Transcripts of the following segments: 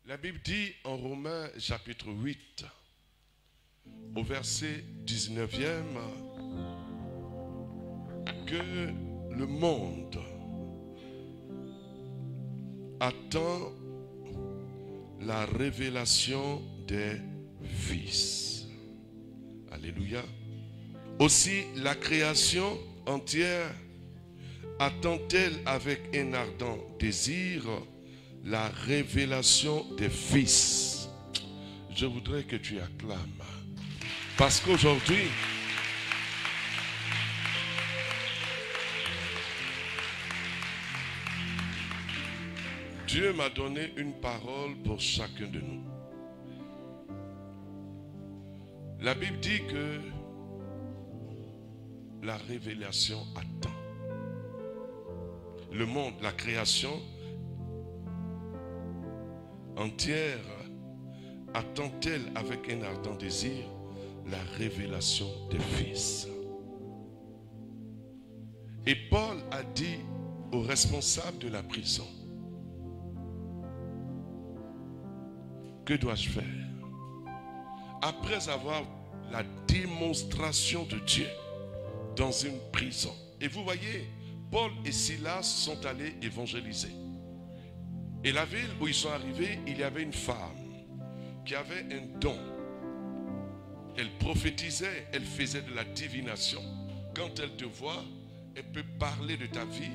La Bible dit en Romains chapitre 8, au verset 19e, que le monde attend la révélation des fils. Alléluia. Aussi la création entière attend-elle avec un ardent désir la révélation des fils. Je voudrais que tu acclames. Parce qu'aujourd'hui, Dieu m'a donné une parole pour chacun de nous. La Bible dit que la révélation attend. Le monde, la création entière attend-elle avec un ardent désir la révélation des fils. Et Paul a dit aux responsables de la prison, que dois-je faire? Après avoir la démonstration de Dieu dans une prison. Et vous voyez, Paul et Silas sont allés évangéliser. Et la ville où ils sont arrivés, il y avait une femme qui avait un don. Elle prophétisait, elle faisait de la divination. Quand elle te voit, elle peut parler de ta vie,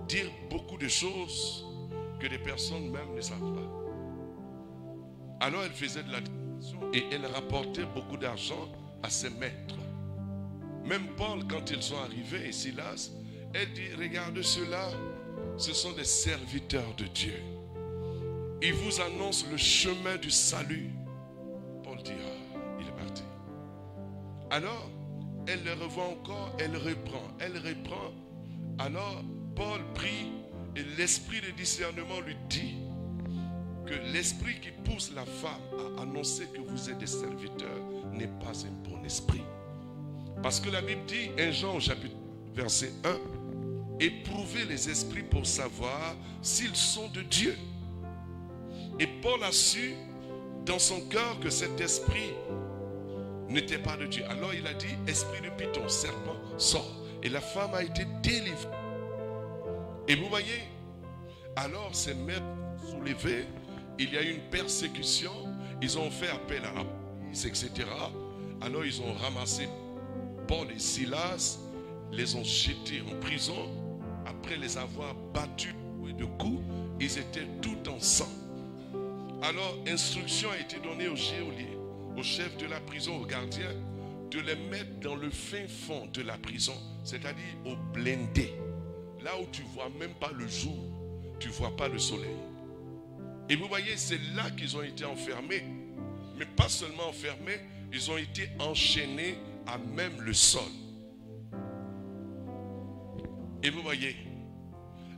dire beaucoup de choses que des personnes même ne savent pas. Alors elle faisait de la divination et elle rapportait beaucoup d'argent à ses maîtres. Même Paul, quand ils sont arrivés, et Silas, elle dit, regardez ceux-là, ce sont des serviteurs de Dieu. Ils vous annoncent le chemin du salut. Paul dit, ah, il est parti. Alors, elle le revoit encore, elle reprend. Alors, Paul prie et l'esprit de discernement lui dit que l'esprit qui pousse la femme à annoncer que vous êtes des serviteurs n'est pas un bon esprit. Parce que la Bible dit, 1 Jean au chapitre verset 1, éprouvez les esprits pour savoir s'ils sont de Dieu. Et Paul a su dans son cœur que cet esprit n'était pas de Dieu. Alors il a dit, esprit de Python, serpent, sort. Et la femme a été délivrée. Et vous voyez, alors ces maîtres soulevés, il y a eu une persécution, ils ont fait appel à la police, etc. Alors ils ont ramassé Paul et Silas, les ont jetés en prison. Après les avoir battus de coups, ils étaient tout en sang. Alors instruction a été donnée au geôlier, au chef de la prison, au gardien, de les mettre dans le fin fond de la prison, c'est-à-dire au blindé, là où tu ne vois même pas le jour, tu ne vois pas le soleil. Et vous voyez, c'est là qu'ils ont été enfermés. Mais pas seulement enfermés, ils ont été enchaînés à même le sol. Et vous voyez,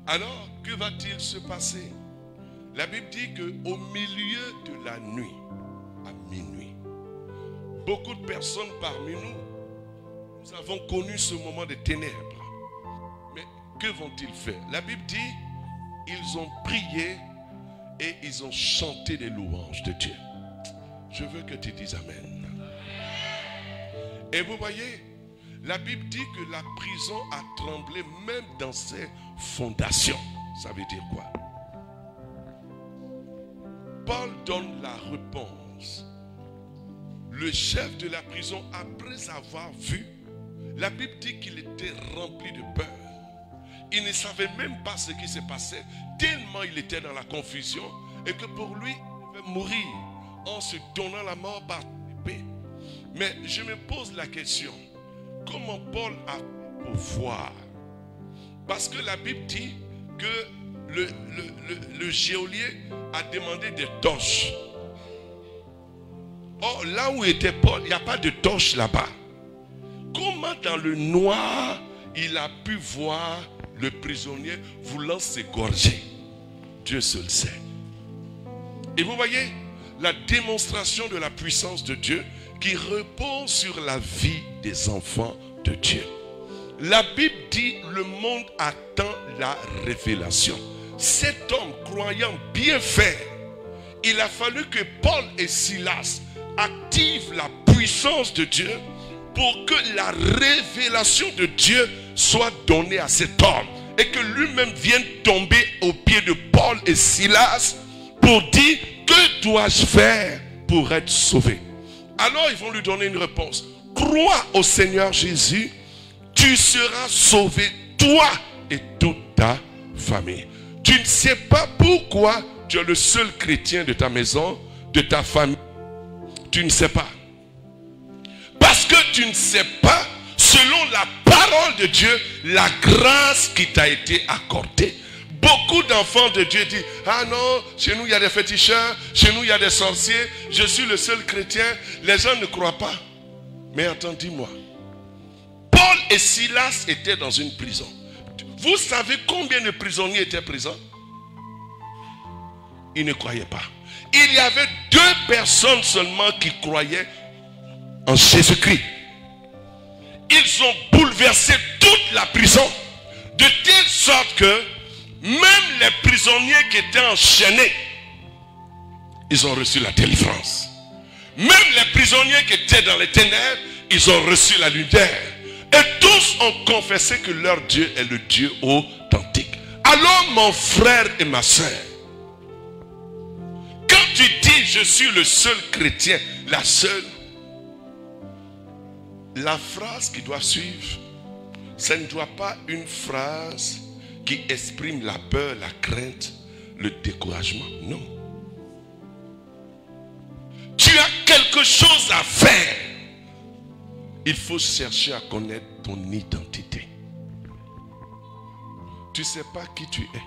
alors que va-t-il se passer? La Bible dit qu'au milieu de la nuit, à minuit, beaucoup de personnes parmi nous, nous avons connu ce moment de ténèbres. Mais que vont-ils faire? La Bible dit, ils ont prié et ils ont chanté des louanges de Dieu. Je veux que tu dises Amen. Et vous voyez, la Bible dit que la prison a tremblé même dans ses fondations. Ça veut dire quoi? Paul donne la réponse. Le chef de la prison, après avoir vu, la Bible dit qu'il était rempli de peur. Il ne savait même pas ce qui se passait, tellement il était dans la confusion, et que pour lui, il devait mourir en se donnant la mort par épée. Mais je me pose la question, comment Paul a fait pour voir? Parce que la Bible dit que le geôlier a demandé des torches. Or, là où était Paul, il n'y a pas de torche là-bas. Comment dans le noir, il a pu voir le prisonnier voulant s'égorger? Dieu seul sait. Et vous voyez la démonstration de la puissance de Dieu qui repose sur la vie des enfants de Dieu. La Bible dit le monde attend la révélation. Cet homme croyant bien faire il a fallu que Paul et Silas activent la puissance de Dieu pour que la révélation de Dieu soit donnée à cet homme et que lui-même vienne tomber aux pieds de Paul et Silas pour dire: que dois-je faire pour être sauvé? Alors ils vont lui donner une réponse: crois au Seigneur Jésus, tu seras sauvé, toi et toute ta famille. Tu ne sais pas pourquoi tu es le seul chrétien de ta maison, de ta famille. Tu ne sais pas. Parce que tu ne sais pas, selon la parole de Dieu, la grâce qui t'a été accordée. Beaucoup d'enfants de Dieu disent: ah non, chez nous il y a des féticheurs, chez nous il y a des sorciers, je suis le seul chrétien. Les gens ne croient pas. Mais attends, dis-moi, Paul et Silas étaient dans une prison. Vous savez combien de prisonniers étaient présents? Ils ne croyaient pas. Il y avait 2 personnes seulement qui croyaient en Jésus-Christ. Ils ont bouleversé toute la prison, de telle sorte que même les prisonniers qui étaient enchaînés, ils ont reçu la délivrance. Même les prisonniers qui étaient dans les ténèbres, ils ont reçu la lumière. Et tous ont confessé que leur Dieu est le Dieu authentique. Alors mon frère et ma soeur, quand tu dis je suis le seul chrétien, la seule, la phrase qui doit suivre, ce ne doit pas une phrase qui exprime la peur, la crainte, le découragement. Non. Tu as quelque chose à faire. Il faut chercher à connaître ton identité. Tu ne sais pas qui tu es.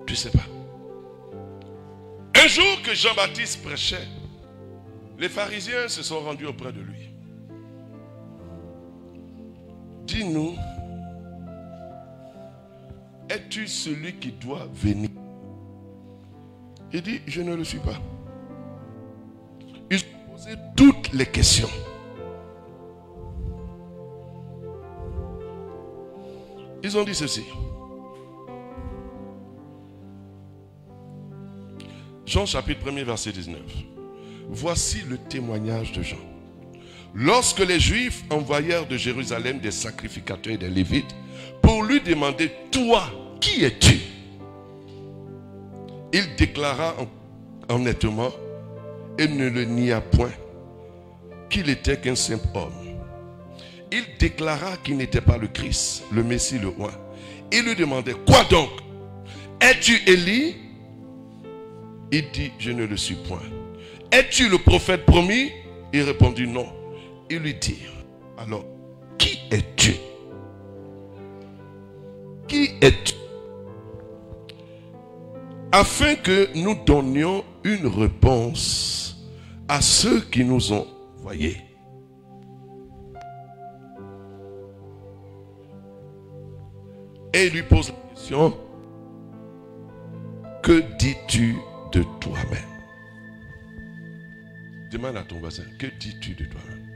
Tu ne sais pas. Un jour que Jean-Baptiste prêchait, les pharisiens se sont rendus auprès de lui. Dis-nous, es-tu celui qui doit venir? Il dit: je ne le suis pas. Ils ont posé toutes les questions. Ils ont dit ceci. Jean chapitre 1er verset 19. Voici le témoignage de Jean. Lorsque les Juifs envoyèrent de Jérusalem des sacrificateurs et des Lévites pour lui demander: toi, qui es-tu? Il déclara honnêtement et ne le nia point qu'il était qu'un simple homme. Il déclara qu'il n'était pas le Christ, le Messie, le roi. Il lui demandait: quoi donc? Es-tu Élie? Il dit: je ne le suis point. Es-tu le prophète promis? Il répondit: non. Il lui dit: alors, qui es-tu? Qui es-tu? Afin que nous donnions une réponse à ceux qui nous ont envoyés. Et il lui pose la question: que dis-tu de toi-même? Demande à ton voisin: que dis-tu de toi-même?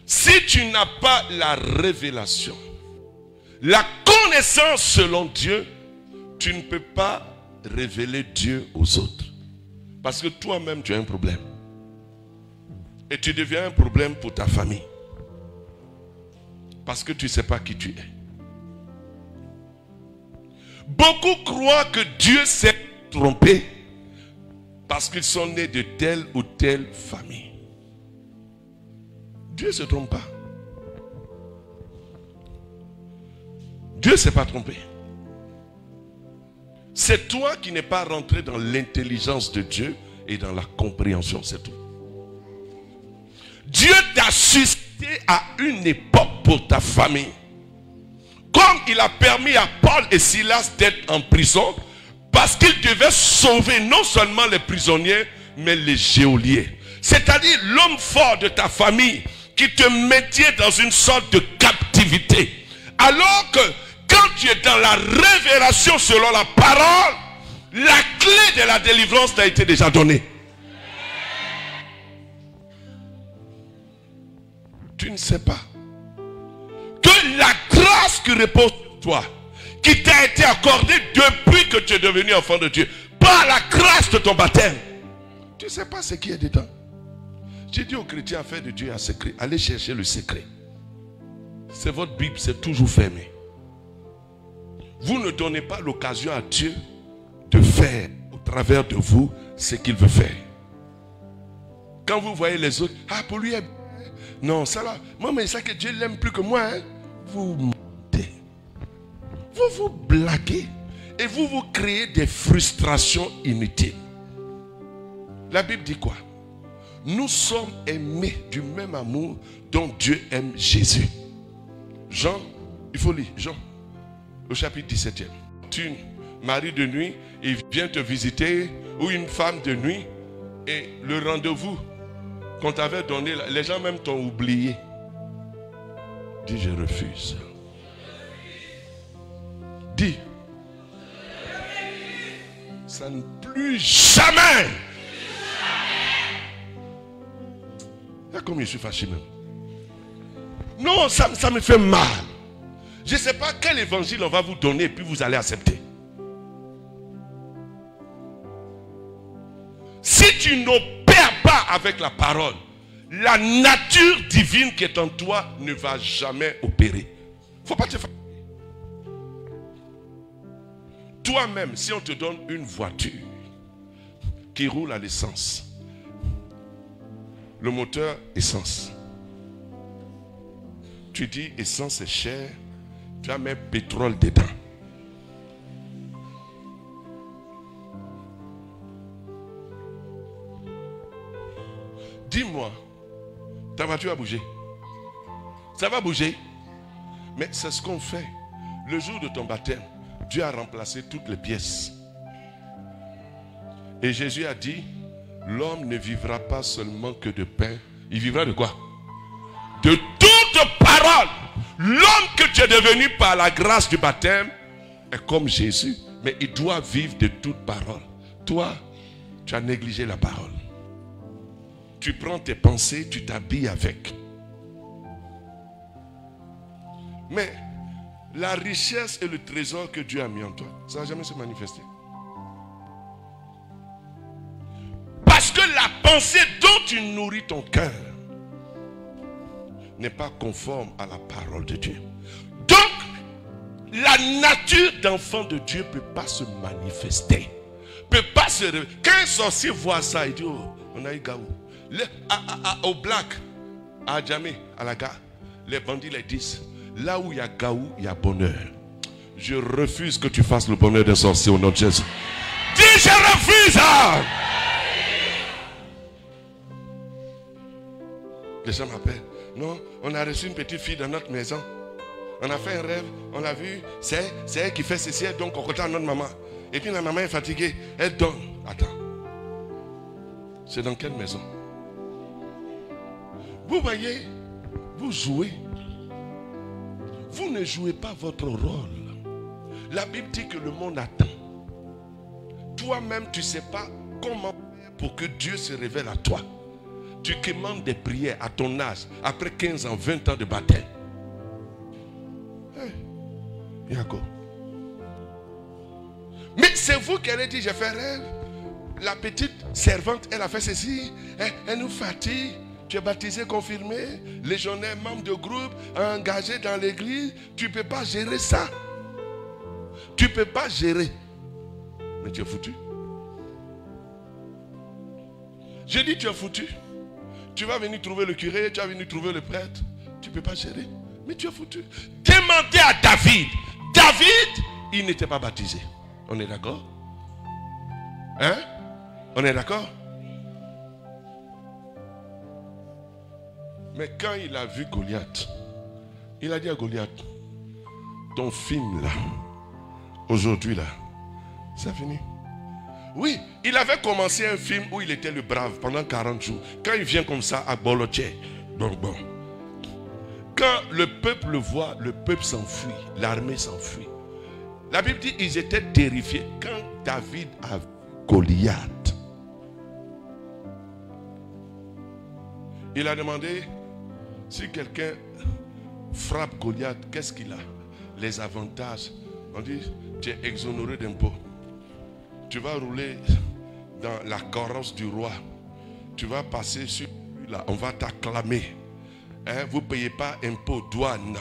Si tu n'as pas la révélation, la connaissance selon Dieu, tu ne peux pas révéler Dieu aux autres. Parce que toi-même, tu as un problème. Et tu deviens un problème pour ta famille. Parce que tu ne sais pas qui tu es. Beaucoup croient que Dieu s'est trompé parce qu'ils sont nés de telle ou telle famille. Dieu ne se trompe pas. Dieu ne s'est pas trompé. C'est toi qui n'es pas rentré dans l'intelligence de Dieu et dans la compréhension, c'est tout. Dieu t'a suscité à une époque pour ta famille. Comme il a permis à Paul et Silas d'être en prison, parce qu'il devait sauver non seulement les prisonniers, mais les geôliers. C'est-à-dire l'homme fort de ta famille qui te mettait dans une sorte de captivité. Alors que quand tu es dans la révélation selon la parole, la clé de la délivrance t'a été déjà donnée. Tu ne sais pas que la grâce qui repose sur toi, qui t'a été accordée depuis que tu es devenu enfant de Dieu, par la grâce de ton baptême, tu ne sais pas ce qui est dedans. J'ai dit aux chrétiens, affaire de Dieu un secret. Allez chercher le secret. C'est votre Bible, c'est toujours fermé. Vous ne donnez pas l'occasion à Dieu de faire au travers de vous ce qu'il veut faire. Quand vous voyez les autres, ah, pour lui, non, ça là, moi, mais ça que Dieu l'aime plus que moi, hein? Vous mentez. Vous vous blaguez et vous vous créez des frustrations inutiles. La Bible dit quoi? Nous sommes aimés du même amour dont Dieu aime Jésus. Jean, il faut lire, Jean, au chapitre 17e. Tu, mari de nuit, il vient te visiter, ou une femme de nuit, et le rendez-vous qu'on t'avait donné, les gens même t'ont oublié. Dis, je refuse. Dis, ça ne plus jamais. Là, comme je suis fâché même. Non, ça me fait mal. Je ne sais pas quel évangile on va vous donner et puis vous allez accepter. Si tu n'opères pas avec la parole, la nature divine qui est en toi ne va jamais opérer. Il ne faut pas te faire. Toi-même, si on te donne une voiture qui roule à l'essence, le moteur essence, tu dis essence est cher, tu vas mettre pétrole dedans. Dis-moi, ta voiture va bouger. Ça va bouger. Mais c'est ce qu'on fait. Le jour de ton baptême, Dieu a remplacé toutes les pièces. Et Jésus a dit, l'homme ne vivra pas seulement que de pain. Il vivra de quoi? De toute parole. L'homme que tu es devenu par la grâce du baptême est comme Jésus. Mais il doit vivre de toute parole. Toi, tu as négligé la parole. Tu prends tes pensées, tu t'habilles avec. Mais la richesse et le trésor que Dieu a mis en toi, ça ne va jamais se manifester. Parce que la pensée dont tu nourris ton cœur n'est pas conforme à la parole de Dieu. Donc, la nature d'enfant de Dieu ne peut pas se manifester. Peut pas se... Quand un sorcier voit ça, il dit, oh, on a eu Gaou. Au Black, à Djamé, à la gare, les bandits les disent, là où il y a Gaou, il y a bonheur. Je refuse que tu fasses le bonheur d'un sorcier au nom de Jésus. Dis, je refuse. Hein? Les gens m'appellent. Non, on a reçu une petite fille dans notre maison. On a fait un rêve, on l'a vu. C'est elle qui fait ceci, donc on compte à notre maman. Et puis la maman est fatiguée, elle donne. Attends. C'est dans quelle maison? Vous voyez, vous jouez. Vous ne jouez pas votre rôle. La Bible dit que le monde attend. Toi-même, tu ne sais pas comment faire pour que Dieu se révèle à toi. Tu commandes des prières à ton âge, après 15 ans, 20 ans de baptême. Yago. Mais c'est vous qui allez dire, j'ai fait rêve. La petite servante, elle a fait ceci. Elle nous fatigue. Tu es baptisé, confirmé, légionnaire, membre de groupe, engagé dans l'église. Tu ne peux pas gérer ça. Tu ne peux pas gérer. Mais tu es foutu. J'ai dit tu es foutu. Tu vas venir trouver le curé, tu vas venir trouver le prêtre. Tu ne peux pas gérer. Mais tu es foutu. Demandez à David. David, il n'était pas baptisé. On est d'accord? Hein? On est d'accord? Mais quand il a vu Goliath, il a dit à Goliath, ton film là, aujourd'hui là, c'est fini. Oui, il avait commencé un film où il était le brave pendant 40 jours. Quand il vient comme ça à Bolotier, bon. Quand le peuple le voit, le peuple s'enfuit, l'armée s'enfuit. La Bible dit qu'ils étaient terrifiés. Quand David a vu Goliath, il a demandé, si quelqu'un frappe Goliath, qu'est-ce qu'il a? les avantages. On dit, tu es exonéré d'impôts. Tu vas rouler dans la carrosse du roi. Tu vas passer sur là, on va t'acclamer. Hein, vous ne payez pas impôt, douane.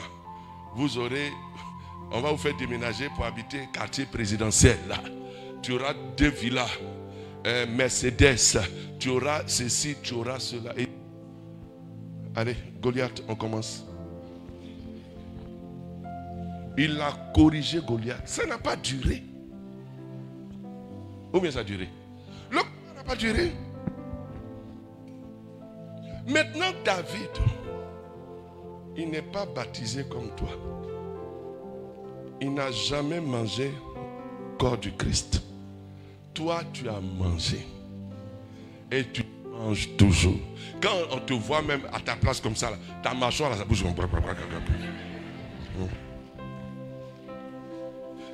Vous aurez, on va vous faire déménager pour habiter quartier présidentiel là. Tu auras 2 villas, Mercedes. Tu auras ceci, tu auras cela. Et... Allez, Goliath, on commence. Il a corrigé Goliath. Ça n'a pas duré. Ou bien ça a duré? Le combat n'a pas duré. Maintenant, David, il n'est pas baptisé comme toi. Il n'a jamais mangé le corps du Christ. Toi, tu as mangé. Et tu manges toujours. Quand on te voit même à ta place comme ça, là, ta mâchoire, là, ça bouge.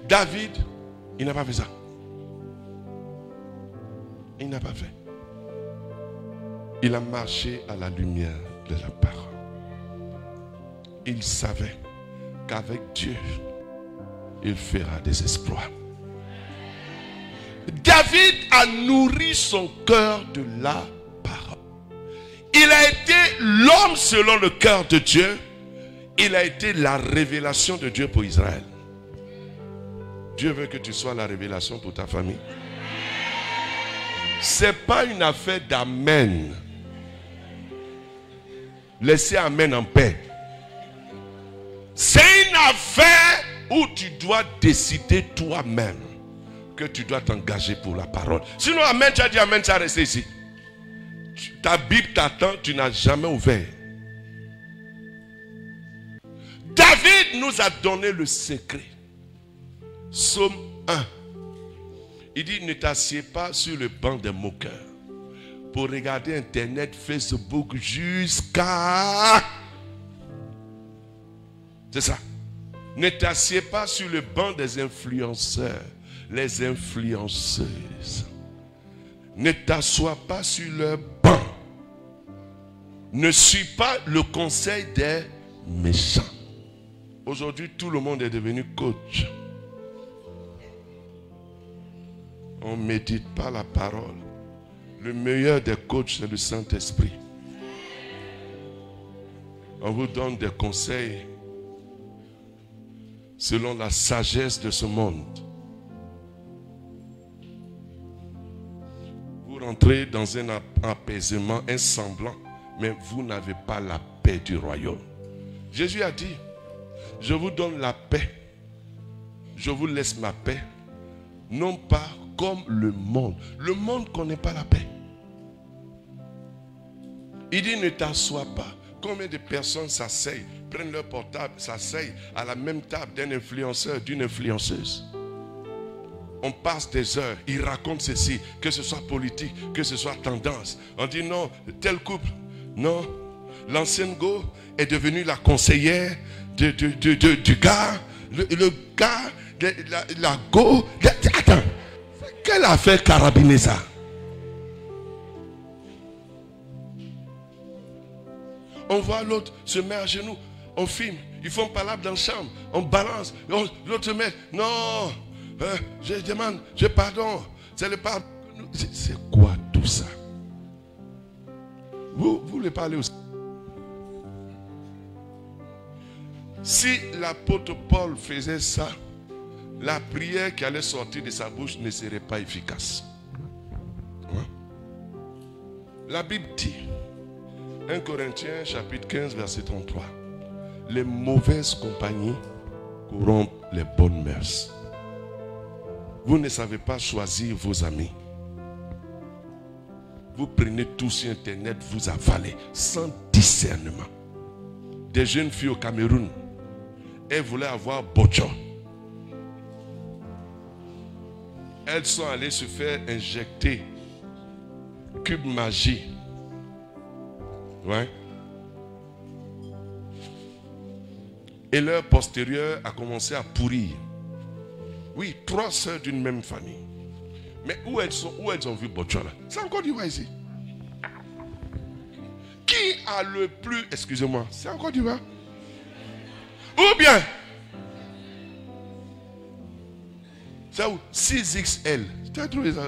David, il n'a pas fait ça. Il n'a pas fait. Il a marché à la lumière de la parole. Il savait qu'avec Dieu, il fera des exploits. David a nourri son cœur de la parole. Il a été l'homme selon le cœur de Dieu. Il a été la révélation de Dieu pour Israël. Dieu veut que tu sois la révélation pour ta famille. Ce n'est pas une affaire d'amen. Laissez amen en paix. C'est une affaire où tu dois décider toi-même que tu dois t'engager pour la parole. Sinon, amen, tu as dit amen, tu as resté ici. Ta Bible t'attend, tu n'as jamais ouvert. David nous a donné le secret. Psaume 1. Il dit, ne t'assieds pas sur le banc des moqueurs pour regarder Internet, Facebook jusqu'à... C'est ça. Ne t'assieds pas sur le banc des influenceurs, les influenceuses. Ne t'assois pas sur leur banc. Ne suis pas le conseil des méchants. Aujourd'hui, tout le monde est devenu coach. On ne médite pas la parole. Le meilleur des coachs, c'est le Saint-Esprit. On vous donne des conseils selon la sagesse de ce monde. Vous rentrez dans un apaisement, un semblant, mais vous n'avez pas la paix du royaume. Jésus a dit, je vous donne la paix, je vous laisse ma paix, non pas comme le monde. Le monde ne connaît pas la paix. Il dit, ne t'assois pas. Combien de personnes s'asseyent, prennent leur portable, s'asseyent à la même table d'un influenceur, d'une influenceuse. On passe des heures, ils racontent ceci, que ce soit politique, que ce soit tendance. On dit non, tel couple, non. L'ancienne go est devenue la conseillère du gars, le gars, la go. Attends, quelle affaire carabiner ça? On voit l'autre se met à genoux, on filme, ils font palabre dans la chambre, on balance, l'autre se met, non, je demande, je pardon, c'est le pardon. C'est quoi tout ça? Vous voulez parler aussi? Si l'apôtre Paul faisait ça, la prière qui allait sortir de sa bouche ne serait pas efficace. La Bible dit, 1 Corinthiens chapitre 15 verset 33, les mauvaises compagnies corrompent les bonnes mœurs. Vous ne savez pas choisir vos amis. Vous prenez tout sur Internet, vous avalez sans discernement. Des jeunes filles au Cameroun, elles voulaient avoir Bocho. Elles sont allées se faire injecter cube magie. Ouais. Et leur postérieur a commencé à pourrir. Oui, 3 sœurs d'une même famille. Mais où elles ont vu Bocho là? C'est encore du vrai ici. Qui a le plus, excusez-moi, c'est encore du vrai? Ou bien, C'est où? 6XL. Tu as trouvé ça?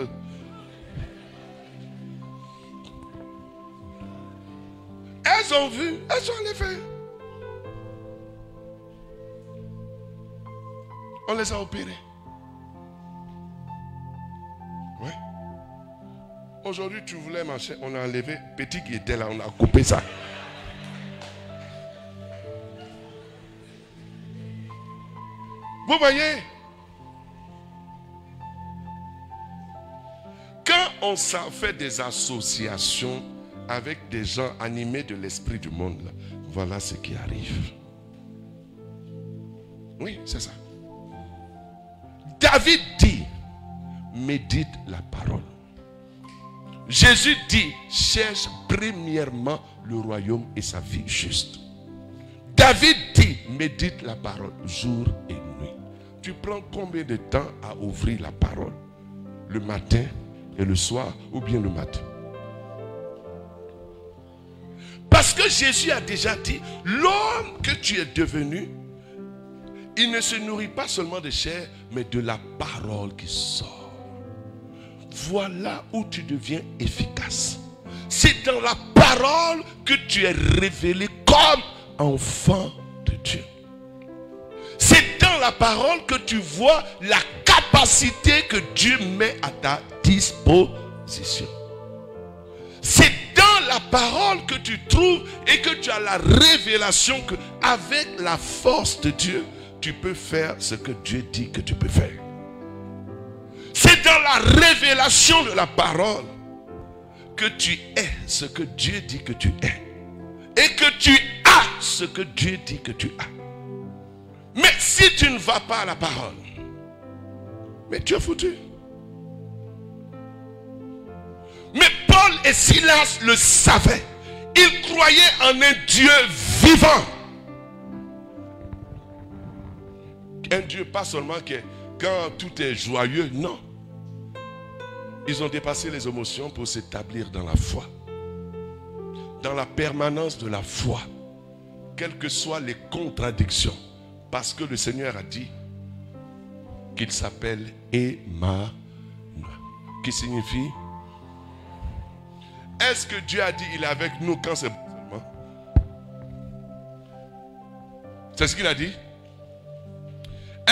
Elles ont vu, elles sont allées faire. On les a opérés. Ouais. Aujourd'hui, tu voulais marcher, on a enlevé petit qui était là, on a coupé ça. Vous voyez? Quand on s'en fait des associations avec des gens animés de l'esprit du monde, là, voilà ce qui arrive. Oui, c'est ça. David dit, médite la parole. Jésus dit, cherche premièrement le royaume et sa vie juste. David dit, médite la parole jour et nuit. Tu prends combien de temps à ouvrir la parole? Le matin et le soir ou bien le matin? Parce que Jésus a déjà dit, l'homme que tu es devenu, il ne se nourrit pas seulement de chair, mais de la parole qui sort. Voilà où tu deviens efficace. C'est dans la parole que tu es révélé comme enfant de Dieu. C'est dans la parole que tu vois la capacité que Dieu met à ta disposition. C'est dans la parole que tu trouves et que tu as la révélation que avec la force de Dieu, tu peux faire ce que Dieu dit que tu peux faire. C'est dans la révélation de la parole que tu es ce que Dieu dit que tu es. Et que tu as ce que Dieu dit que tu as. Mais si tu ne vas pas à la parole, mais tu es foutu. Mais Paul et Silas le savaient. Ils croyaient en un Dieu vivant. Un Dieu pas seulement quand tout est joyeux, non. Ils ont dépassé les émotions pour s'établir dans la foi. Dans la permanence de la foi. Quelles que soient les contradictions. Parce que le Seigneur a dit qu'il s'appelle Emmanuel. Qui signifie? Est-ce que Dieu a dit il est avec nous quand c'est bon? C'est ce qu'il a dit?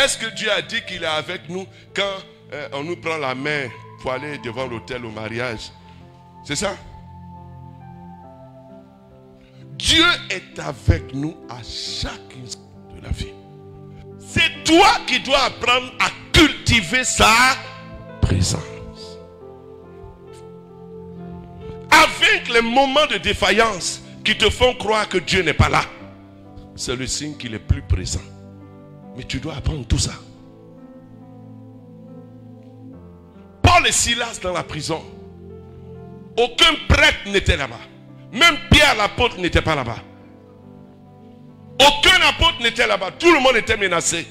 Est-ce que Dieu a dit qu'il est avec nous quand on nous prend la main pour aller devant l'autel au mariage? C'est ça? Dieu est avec nous à chaque instant de la vie. C'est toi qui dois apprendre à cultiver sa présence. Avec les moments de défaillance qui te font croire que Dieu n'est pas là, c'est le signe qu'il est plus présent. Mais tu dois apprendre tout ça. Paul et Silas dans la prison, aucun prêtre n'était là-bas. Même Pierre l'apôtre n'était pas là-bas. Aucun apôtre n'était là-bas. Tout le monde était menacé.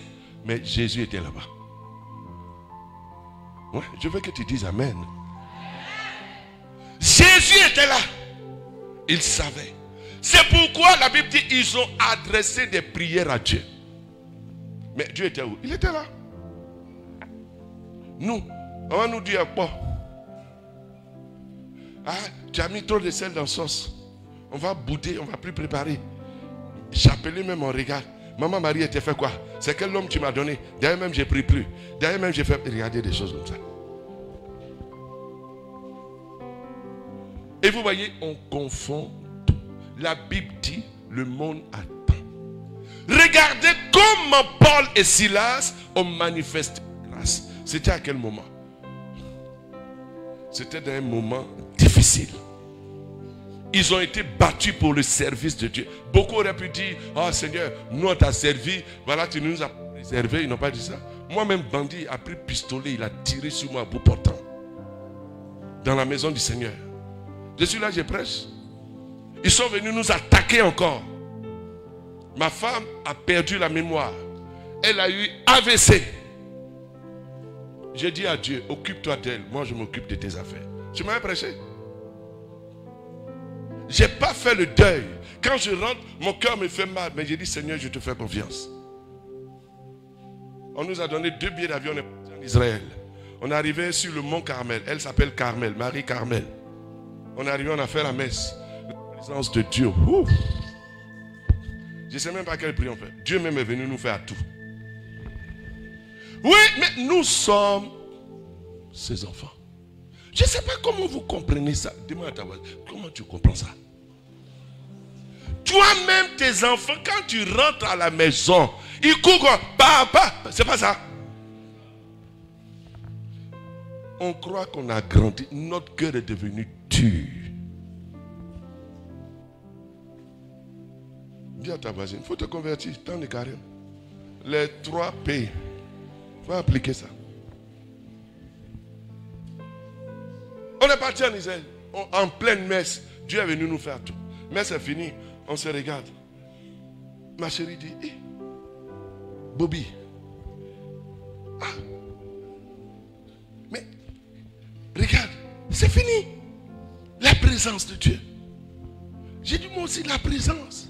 Mais Jésus était là-bas. Ouais, je veux que tu dises Amen. Jésus était là. Il savait. C'est pourquoi la Bible dit ils ont adressé des prières à Dieu. Mais Dieu était où? Il était là. Nous, on va nous dire quoi? Ah, tu as mis trop de sel dans la sauce. On va bouder, on ne va plus préparer. J'ai appelé même, on regarde. Maman Marie était fait quoi? C'est quel homme tu m'as donné? D'ailleurs même j'ai pris plus. D'ailleurs même j'ai fait regarder des choses comme ça. Et vous voyez, on confond tout. La Bible dit, le monde attend. Regardez comment Paul et Silas ont manifesté grâce. C'était à quel moment? C'était dans un moment difficile. Ils ont été battus pour le service de Dieu. Beaucoup auraient pu dire, oh Seigneur, nous on t'a servi, voilà, tu nous as préservés. Ils n'ont pas dit ça. Moi-même, bandit, a pris pistolet, il a tiré sur moi à bout portant. Dans la maison du Seigneur. Je suis là, je prêche. Ils sont venus nous attaquer encore. Ma femme a perdu la mémoire. Elle a eu AVC. J'ai dit à Dieu, occupe-toi d'elle. Moi, je m'occupe de tes affaires. Tu m'as prêché. Je n'ai pas fait le deuil. Quand je rentre, mon cœur me fait mal. Mais j'ai dit, Seigneur, je te fais confiance. On nous a donné 2 billets d'avion en Israël. On est arrivé sur le mont Carmel. Elle s'appelle Carmel, Marie Carmel. On est arrivé, on a fait la messe. La présence de Dieu. Ouf. Je ne sais même pas quelle prière on fait. Dieu même est venu nous faire tout. Oui, mais nous sommes ses enfants. Je ne sais pas comment vous comprenez ça. Dis-moi à ta voix, comment tu comprends ça? Toi-même, tes enfants, quand tu rentres à la maison, ils courent quoi? Papa, c'est pas ça. On croit qu'on a grandi. Notre cœur est devenu dur. Dis à ta voisine, il faut te convertir. Tant de carême. Les 3 P. Il faut appliquer ça. On est parti en Israël. En pleine messe. Dieu est venu nous faire tout. Messe est finie. On se regarde. Ma chérie dit, hey, Bobby. Ah. Mais, regarde, c'est fini. La présence de Dieu. J'ai dit, moi aussi, la présence.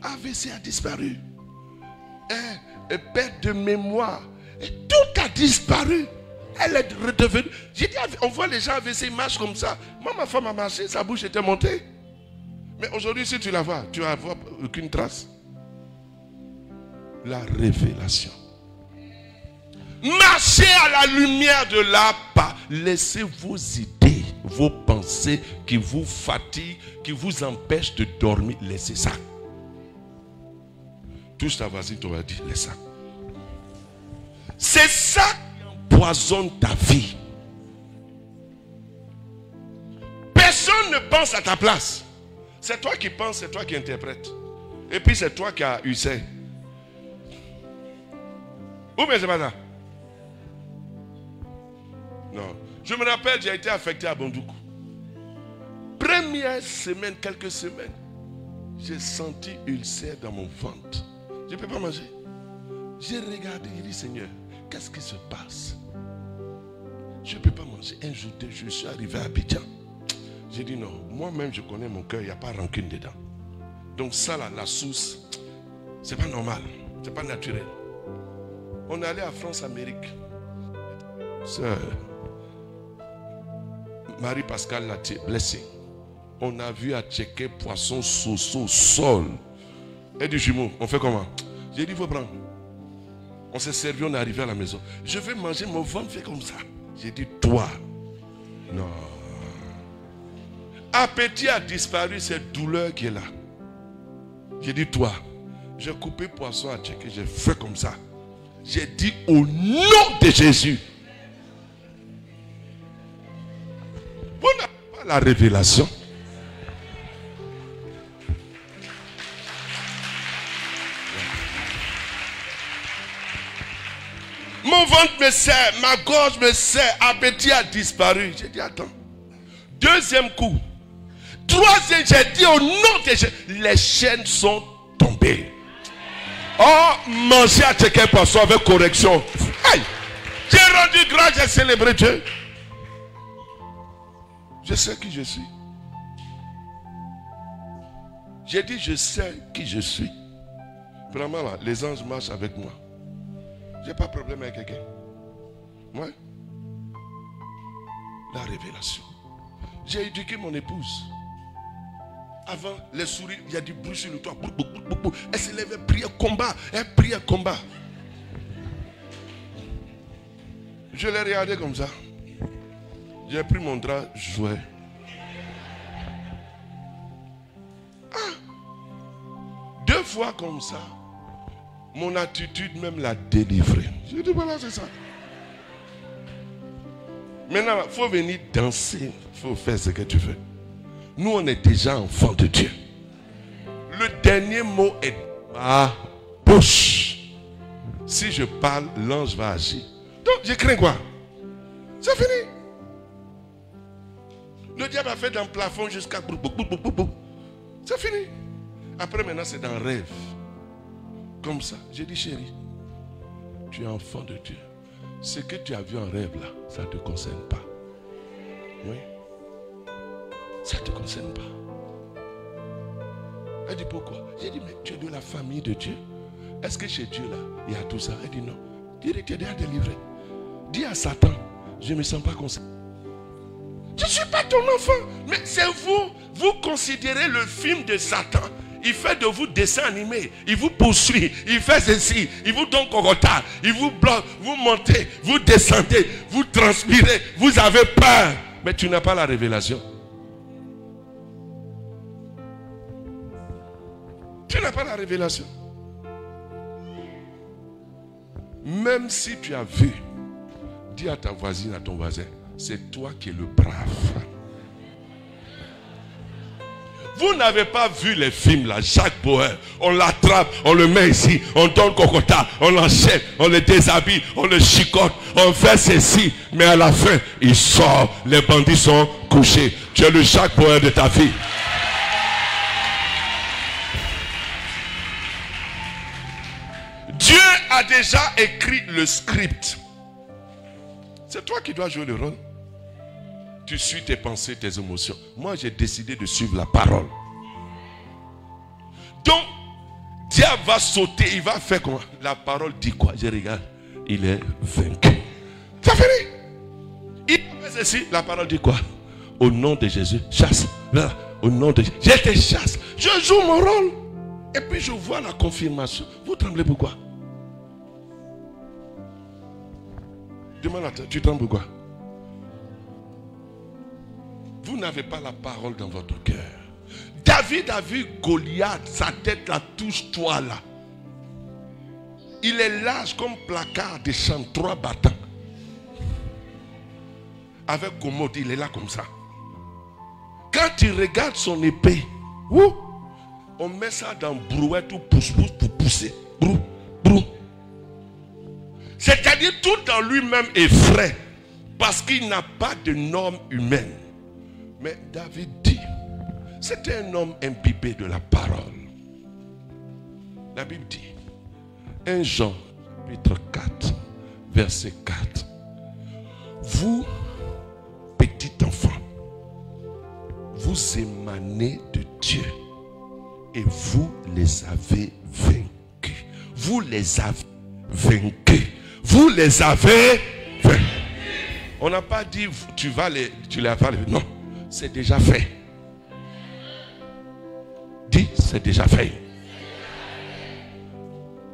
AVC a disparu. Perte de mémoire. Et tout a disparu. Elle est redevenue. J'ai dit, on voit les gens AVC, ils marchent comme ça. Moi, ma femme a marché, sa bouche était montée. Mais aujourd'hui, si tu la vois, tu vas voir aucune trace. La révélation. Marchez à la lumière de la part. Laissez vos idées, vos pensées qui vous fatiguent, qui vous empêchent de dormir. Laissez ça. Touche ta voisine, tu vas dire, laisse ça. C'est ça qui empoisonne ta vie. Personne ne pense à ta place. C'est toi qui penses, c'est toi qui interprètes. Et puis c'est toi qui as eu ça. Ou bien c'est pas ça? Non. Je me rappelle, j'ai été affecté à Bondoukou. Première semaine, quelques semaines, j'ai senti ulcère dans mon ventre. Je ne peux pas manger. J'ai regardé, j'ai dit, Seigneur, qu'est-ce qui se passe? Je ne peux pas manger. Un jour, je suis arrivé à Abidjan. J'ai dit non, moi-même je connais mon cœur, il n'y a pas rancune dedans. Donc ça là, la source, c'est pas normal, c'est pas naturel. On est allé à France-Amérique. Sœur Marie-Pascale Latier, blessée. On a vu à checker poisson au sol. Et du jumeau, on fait comment? J'ai dit, il faut prendre. On s'est servi, on est arrivé à la maison. Je vais manger, mon ventre fait comme ça. J'ai dit, toi, non. Appétit a disparu, c'est douleur qui est là. J'ai dit, toi, j'ai coupé poisson à checker, j'ai fait comme ça. J'ai dit, au nom de Jésus. Vous n'avez pas la révélation. Mon ventre me serre, ma gorge me serre, appétit a disparu. J'ai dit, attends. Deuxième coup. Troisième, j'ai dit au nom de Jésus, les chaînes sont tombées. Oh, manger à quelqu'un poisson avec correction. Hey, j'ai rendu grâce, j'ai célébré Dieu. Je sais qui je suis. J'ai dit, je sais qui je suis. Vraiment, là, les anges marchent avec moi. Je n'ai pas de problème avec quelqu'un. Ouais. La révélation. J'ai éduqué mon épouse. Avant, les souris, il y a du bruit sur le toit. Elle se lève, elle prie, combat. Elle prie, combat. Je l'ai regardé comme ça. J'ai pris mon drap, joué. Ah. 2 fois comme ça. Mon attitude même l'a délivré. Je dis voilà, c'est ça. Maintenant, il faut venir danser. Il faut faire ce que tu veux. Nous, on est déjà enfants de Dieu. Le dernier mot est ma bouche. Si je parle, l'ange va agir. Donc, je crains quoi? C'est fini. Le diable a fait dans le plafond jusqu'à... C'est fini. Après, maintenant, c'est dans le rêve. Comme ça. J'ai dit, chérie, tu es enfant de Dieu. Ce que tu as vu en rêve là, ça ne te concerne pas. Oui. Ça ne te concerne pas. Elle dit pourquoi? J'ai dit, mais tu es de la famille de Dieu. Est-ce que chez Dieu là, il y a tout ça? Elle dit non. Dis que tu es déjà délivré. Dis à Satan, je ne me sens pas concerné. Je ne suis pas ton enfant. Mais c'est vous. Vous considérez le film de Satan. Il fait de vous dessin animé. Il vous poursuit. Il fait ceci. Il vous donne retard. Il vous bloque. Vous montez. Vous descendez. Vous transpirez. Vous avez peur. Mais tu n'as pas la révélation. Tu n'as pas la révélation. Même si tu as vu, dis à ta voisine, à ton voisin, c'est toi qui es le brave. Vous n'avez pas vu les films là, Jacques Bauer, on l'attrape, on le met ici, on donne cocota, on l'enchaîne, on le déshabille, on le chicote, on fait ceci, mais à la fin, il sort, les bandits sont couchés. Tu es le Jacques Bauer de ta vie. Dieu a déjà écrit le script. C'est toi qui dois jouer le rôle. Tu suis tes pensées, tes émotions. Moi, j'ai décidé de suivre la parole. Donc, diable va sauter, il va faire comment? La parole dit quoi? Je regarde. Il est vaincu. Ça fait rien. Il fait ceci, la parole dit quoi? Au nom de Jésus, chasse. Là, au nom de Jésus, je te chasse. Je joue mon rôle. Et puis je vois la confirmation. Vous tremblez pourquoi? Demande à toi, tu trembles pourquoi? Vous n'avez pas la parole dans votre cœur. David a vu Goliath, sa tête la touche-toi là. Il est large comme placard de champ, 3 battants. Avec commode, il est là comme ça. Quand il regarde son épée, on met ça dans brouette ou pousse-pousse pour pousser. Brou, brou. C'est-à-dire tout dans lui-même est frais. Parce qu'il n'a pas de normes humaines. Mais David dit, c'était un homme imbibé de la parole. La Bible dit, 1 Jean, chapitre 4, verset 4. Vous, petits enfants, vous émanez de Dieu et vous les avez vaincus. Vous les avez vaincus. Vous les avez vaincus. On n'a pas dit, tu les as pas. Non. C'est déjà fait. Dis, c'est déjà fait.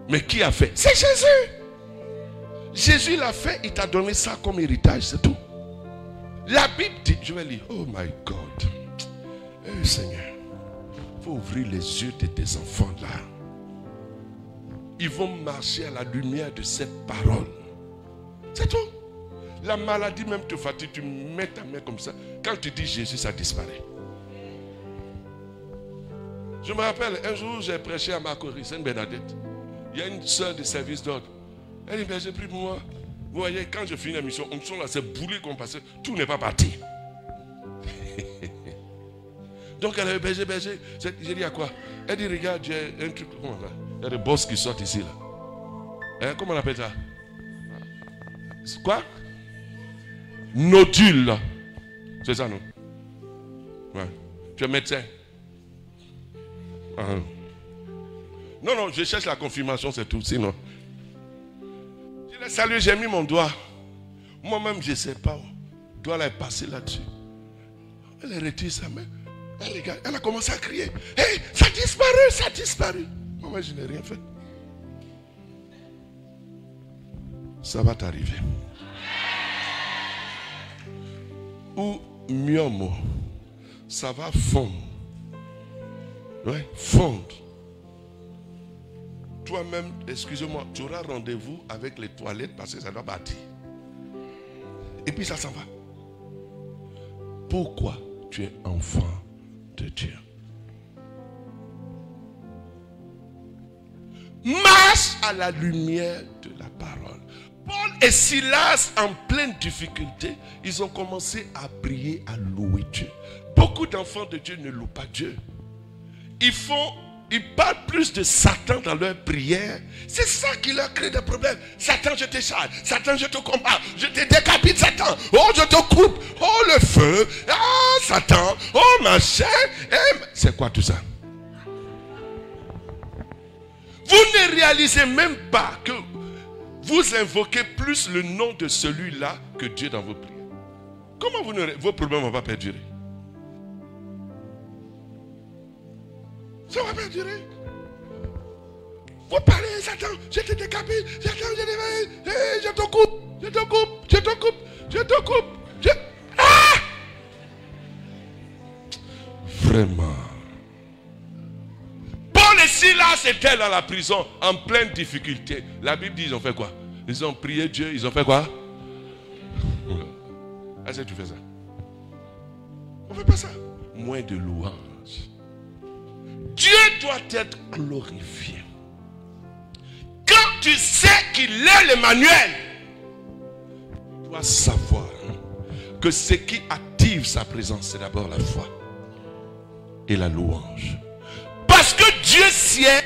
Mais qui a fait? C'est Jésus. Jésus l'a fait, il t'a donné ça comme héritage, c'est tout. La Bible dit, je vais lire. Oh my God. Seigneur, il faut ouvrir les yeux de tes enfants là. Ils vont marcher à la lumière de cette parole. C'est tout. La maladie même te fatigue, tu mets ta main comme ça. Quand tu dis Jésus, ça disparaît. Je me rappelle, un jour j'ai prêché à Macori, Sainte-Bernadette. Il y a une soeur de service d'ordre. Elle dit, ben, j'ai pris pour moi. Vous voyez, quand je finis la mission, on me sent là, c'est boulé qu'on passait. Tout n'est pas parti. Donc elle a dit, berger. J'ai dit à quoi? Elle dit, regarde, j'ai un truc. Il y a des bosses qui sortent ici là. Comment on appelle ça? Quoi? Nodule. C'est ça, non? Ouais. Tu es médecin? Non, je cherche la confirmation, c'est tout. Sinon, je l'ai salué, j'ai mis mon doigt. Moi-même, je ne sais pas. Le doigt là est passé là-dessus. Elle retire sa main. Elle regarde, elle a commencé à crier. Hey, ça a disparu, ça a disparu. Moi, je n'ai rien fait. Ça va t'arriver. Ou myomo, ça va fondre. Ouais, fondre. Toi-même, excusez-moi, tu auras rendez-vous avec les toilettes parce que ça doit bâtir. Et puis ça s'en va. Pourquoi tu es enfant de Dieu? Marche à la lumière de la parole. Paul et Silas, en pleine difficulté, ils ont commencé à prier, à louer Dieu. Beaucoup d'enfants de Dieu ne louent pas Dieu. Ils parlent plus de Satan dans leur prière. C'est ça qui leur crée des problèmes. Satan, je te charge. Satan, je te combats. Je te décapite, Satan. Oh, je te coupe. Oh, le feu. Ah, Satan. Oh, ma chair. C'est quoi tout ça? Vous ne réalisez même pas que vous invoquez plus le nom de celui-là que Dieu dans vos prières. Comment vos problèmes ne vont pas perdurer? Ça va perdurer. Vous parlez, Satan, je te décapite, Satan, je te coupe, je te coupe, je te coupe, je te coupe. Ah! Vraiment. Paul et Silas étaient dans la prison en pleine difficulté. La Bible dit, ils ont fait quoi? Ils ont prié Dieu, ils ont fait quoi? Est-ce que tu fais ça? On ne fait pas ça. Moins de louanges. Dieu doit être glorifié. Quand tu sais qu'il est l'Emmanuel, tu dois savoir que ce qui active sa présence, c'est d'abord la foi et la louange. Parce que Dieu siège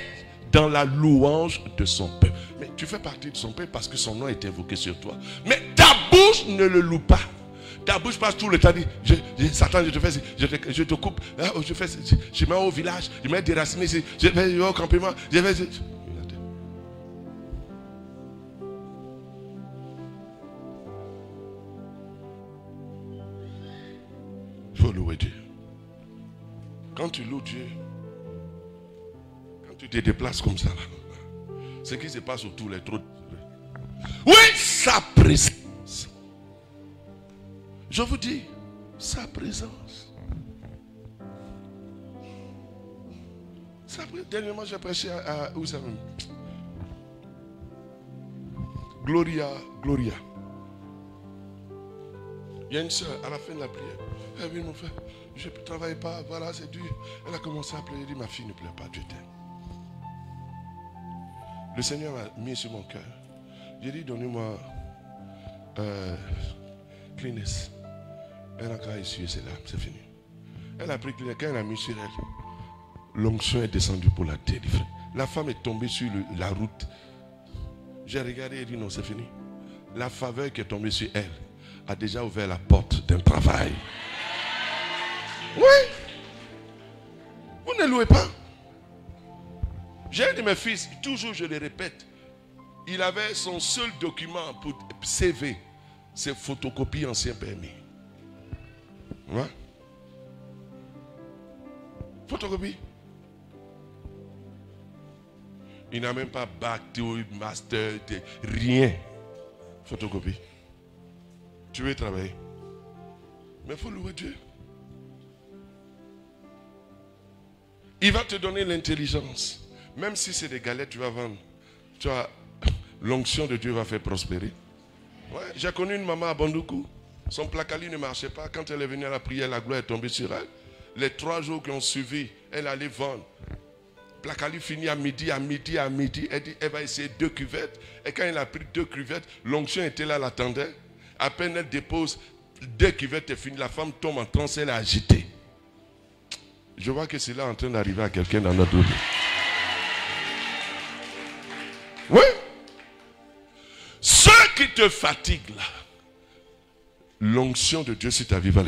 dans la louange de son peuple. Mais tu fais partie de son peuple parce que son nom est évoqué sur toi. Mais ta bouche ne le loue pas. Ta bouche passe tout le temps, dit, Satan, je te fais, je te coupe, je mets au village, je mets déraciné ici, je vais au campement, je vais... Il faut louer Dieu. Quand tu loues Dieu, quand tu te déplaces comme ça, là, ce qui se passe autour, les trop... Oui, sa présence. Je vous dis, sa présence. Dernièrement, j'ai prêché à où ça même? Gloria. Il y a une soeur, à la fin de la prière. Elle dit, mon frère, je ne travaille pas, voilà, c'est dur. Elle a commencé à pleurer. Elle dit, ma fille ne pleure pas, Dieu t'aime. Le Seigneur m'a mis sur mon cœur. J'ai dit, donnez-moi Kleenex. Elle a qu'à essuyer ses larmes, c'est fini. Elle a pris Kleenex, quand elle a mis sur elle, l'onction est descendue pour la délivrer. La femme est tombée sur la route. J'ai regardé et dit, non, c'est fini. La faveur qui est tombée sur elle a déjà ouvert la porte d'un travail. Oui. Vous ne louez pas. J'ai un de mes fils, toujours je le répète, il avait son seul document pour CV, c'est photocopie ancien permis. Ouais. Photocopie. Il n'a même pas bac, master, rien. Photocopie. Tu veux travailler. Mais il faut louer Dieu. Il va te donner l'intelligence. Même si c'est des galettes, tu vas vendre. Tu vois, l'onction de Dieu va faire prospérer. Ouais, j'ai connu une maman à Bandoukou. Son placali ne marchait pas. Quand elle est venue à la prière, la gloire est tombée sur elle. Les 3 jours qui ont suivi, elle allait vendre. Placali finit à midi. Elle dit, elle va essayer 2 cuvettes. Et quand elle a pris 2 cuvettes, l'onction était là, elle attendait. À peine elle dépose, 2 cuvettes est fini. La femme tombe en transe, elle est agitée. Je vois que c'est là en train d'arriver à quelqu'un dans notre vie. Oui. Ce qui te fatigue là, l'onction de Dieu sur ta vie va